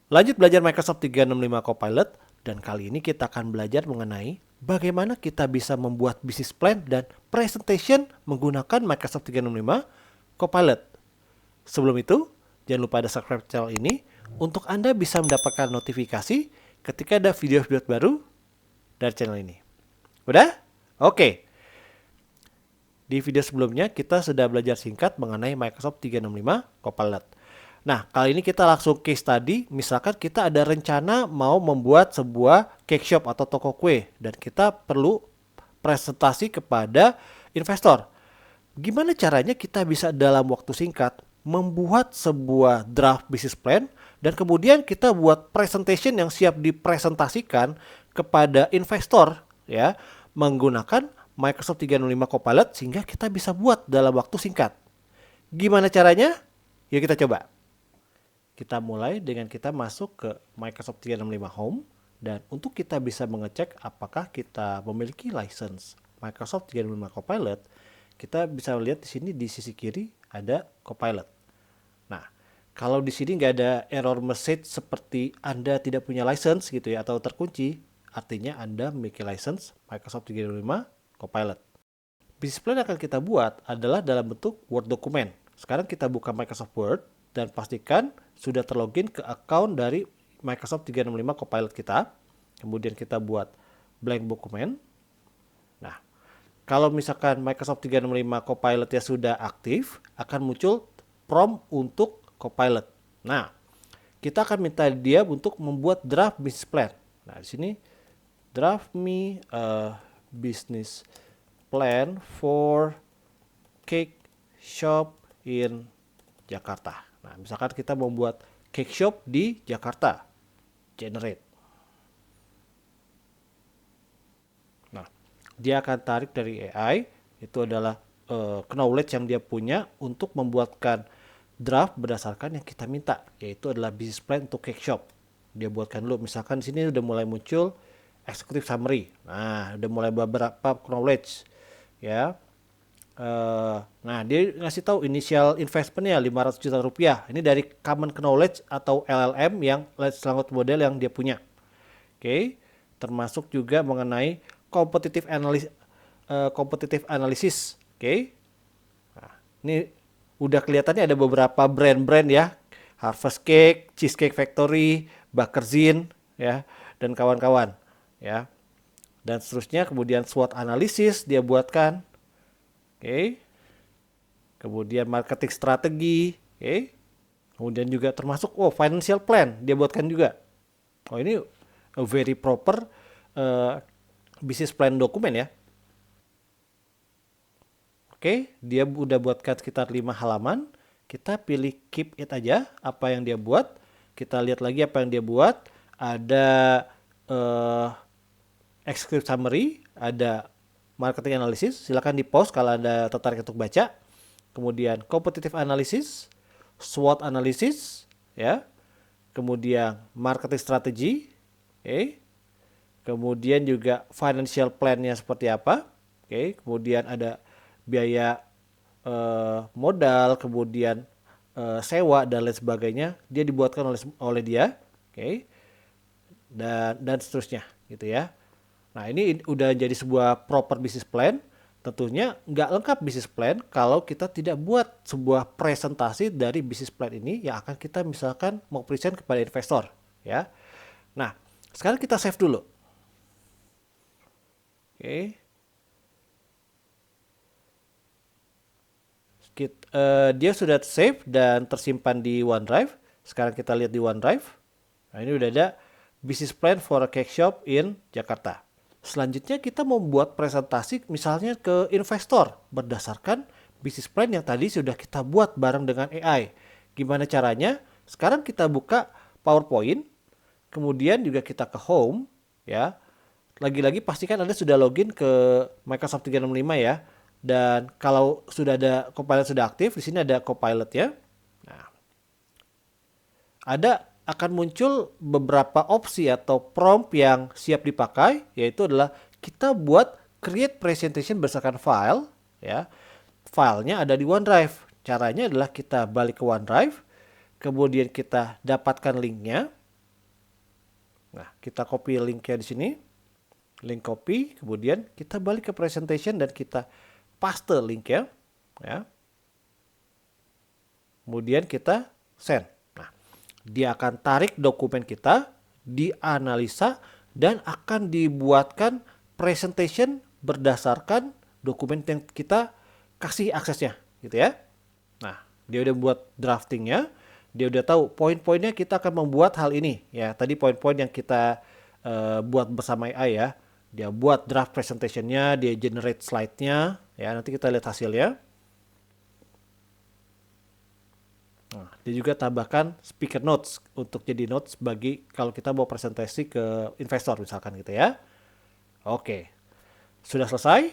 Lanjut belajar Microsoft 365 Copilot, dan kali ini kita akan belajar mengenai bagaimana kita bisa membuat business plan dan presentation menggunakan Microsoft 365 Copilot. Sebelum itu, jangan lupa ada subscribe channel ini untuk Anda bisa mendapatkan notifikasi ketika ada video-video baru dari channel ini. Udah? Oke. Di video sebelumnya kita sudah belajar singkat mengenai Microsoft 365 Copilot. Nah, kali ini kita langsung case study. Misalkan kita ada rencana mau membuat sebuah cake shop atau toko kue dan kita perlu presentasi kepada investor. Gimana caranya kita bisa dalam waktu singkat membuat sebuah draft business plan dan kemudian kita buat presentation yang siap dipresentasikan kepada investor ya menggunakan Microsoft 365 Copilot sehingga kita bisa buat dalam waktu singkat. Gimana caranya? Yuk kita coba. Kita mulai dengan kita masuk ke Microsoft 365 Home, dan untuk kita bisa mengecek apakah kita memiliki license Microsoft 365 Copilot, kita bisa lihat di sini di sisi kiri ada Copilot. Nah, kalau di sini nggak ada error message seperti Anda tidak punya license gitu ya atau terkunci, artinya Anda memiliki license Microsoft 365 Copilot. Business plan yang akan kita buat adalah dalam bentuk Word dokumen. Sekarang kita buka Microsoft Word dan pastikan sudah terlogin ke account dari Microsoft 365 Copilot kita. Kemudian kita buat blank dokumen. Nah, kalau misalkan Microsoft 365 Copilot ya sudah aktif, akan muncul prompt untuk Copilot. Nah, kita akan minta dia untuk membuat draft business plan. Nah, di sini draft me a business plan for cake shop in Jakarta. Nah, misalkan kita membuat cake shop di Jakarta, generate. Nah, dia akan tarik dari AI, itu adalah knowledge yang dia punya untuk membuatkan draft berdasarkan yang kita minta, yaitu adalah business plan untuk cake shop. Dia buatkan dulu, misalkan di sini udah mulai muncul executive summary. Nah, udah mulai beberapa knowledge, ya. Nah, dia ngasih tahu initial investmentnya 500 juta rupiah. Ini dari Common Knowledge atau LLM yang large language model yang dia punya. Oke, termasuk juga mengenai competitive analysis. Oke, nah, ini udah kelihatannya ada beberapa brand-brand ya, Harvest Cake, Cheesecake Factory, Bakerzin, ya, dan kawan-kawan, ya. Dan seterusnya, kemudian SWOT analysis dia buatkan. Oke. Kemudian marketing strategi, oke. Kemudian juga termasuk financial plan dia buatkan juga. Oh, ini a very proper business plan dokumen ya. Oke, dia udah buatkan sekitar 5 halaman. Kita pilih keep it aja apa yang dia buat. Kita lihat lagi apa yang dia buat. Ada executive summary, ada marketing analysis, silakan di pause kalau Anda tertarik untuk baca. Kemudian competitive analysis, SWOT analysis, ya. Kemudian marketing strategy, oke. Kemudian juga financial plan-nya seperti apa, oke. Kemudian ada biaya modal, kemudian sewa dan lain sebagainya. Dia dibuatkan oleh dia, oke. Dan seterusnya, gitu ya. Nah, ini udah jadi sebuah proper business plan. Tentunya nggak lengkap business plan kalau kita tidak buat sebuah presentasi dari business plan ini yang akan kita misalkan mau present kepada investor, ya. Nah, sekarang kita save dulu. Oke. Dia sudah save dan tersimpan di OneDrive. Sekarang kita lihat di OneDrive. Nah, ini udah ada business plan for a cake shop in Jakarta. Selanjutnya kita membuat presentasi misalnya ke investor berdasarkan business plan yang tadi sudah kita buat bareng dengan AI. Gimana caranya? Sekarang kita buka PowerPoint, kemudian juga kita ke Home, ya. Lagi-lagi pastikan Anda sudah login ke Microsoft 365 ya. Dan kalau sudah ada Copilot sudah aktif, di sini ada Copilot ya. Nah, akan muncul beberapa opsi atau prompt yang siap dipakai, yaitu adalah kita buat create presentation berdasarkan file, ya. Filenya ada di OneDrive. Caranya adalah kita balik ke OneDrive, kemudian kita dapatkan linknya, Nah, kita copy linknya di sini. Link copy, kemudian kita balik ke presentation dan kita paste linknya. Ya. Kemudian kita send. Nah, dia akan tarik dokumen kita, dianalisa, dan akan dibuatkan presentation berdasarkan dokumen yang kita kasih aksesnya, gitu ya. Nah, dia udah buat draftingnya, dia udah tahu poin-poinnya kita akan membuat hal ini. Ya, tadi poin-poin yang kita buat bersama AI ya. Dia buat draft presentationnya, dia generate slide-nya, ya nanti kita lihat hasilnya. Nah, dia juga tambahkan speaker notes untuk jadi notes bagi kalau kita mau presentasi ke investor misalkan gitu ya. Oke, sudah selesai.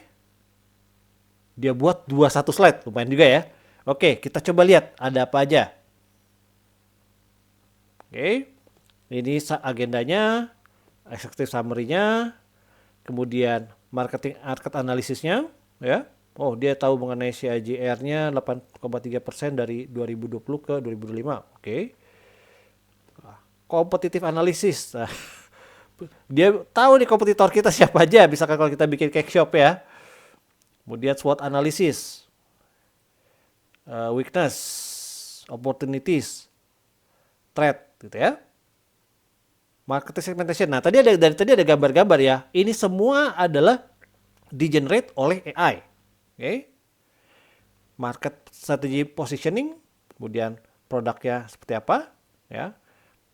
Dia buat 21 slide, lumayan juga ya. Oke, kita coba lihat ada apa aja. Oke, ini agendanya, executive summary-nya, kemudian market analisisnya, ya. Oh, dia tahu mengenai CAGR-nya 8,3% dari 2020 ke 2025. Oke. Kompetitif analisis. Nah, dia tahu nih kompetitor kita siapa aja, misalkan kalau kita bikin cake shop ya. Kemudian SWOT analisis, weakness, opportunities, threat, gitu ya. Market segmentation. Nah, tadi ada gambar-gambar ya. Ini semua adalah di-generate oleh AI. Oke. Market strategy positioning, kemudian produknya seperti apa, ya.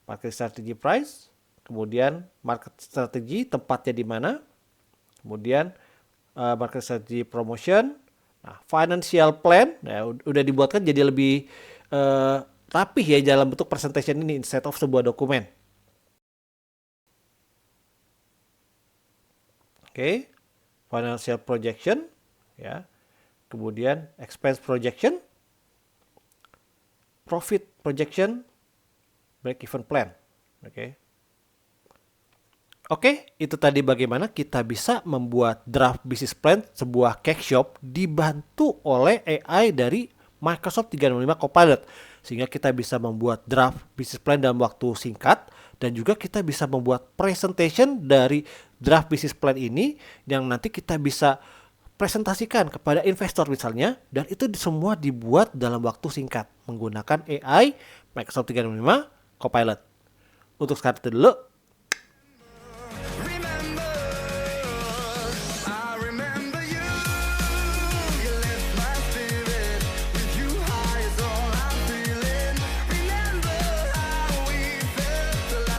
Market strategy price, kemudian market strategy tempatnya di mana, kemudian market strategy promotion, nah, financial plan, ya, udah dibuatkan jadi lebih rapih ya dalam bentuk presentation ini instead of sebuah dokumen. Oke, financial projection, ya, kemudian expense projection, profit projection, break even plan. Oke, itu tadi bagaimana kita bisa membuat draft business plan sebuah cake shop dibantu oleh AI dari Microsoft 365 Copilot. Sehingga kita bisa membuat draft business plan dalam waktu singkat dan juga kita bisa membuat presentation dari draft business plan ini yang nanti kita bisa presentasikan kepada investor misalnya, dan itu semua dibuat dalam waktu singkat menggunakan AI Microsoft 365 Copilot. Untuk sekarang itu dulu.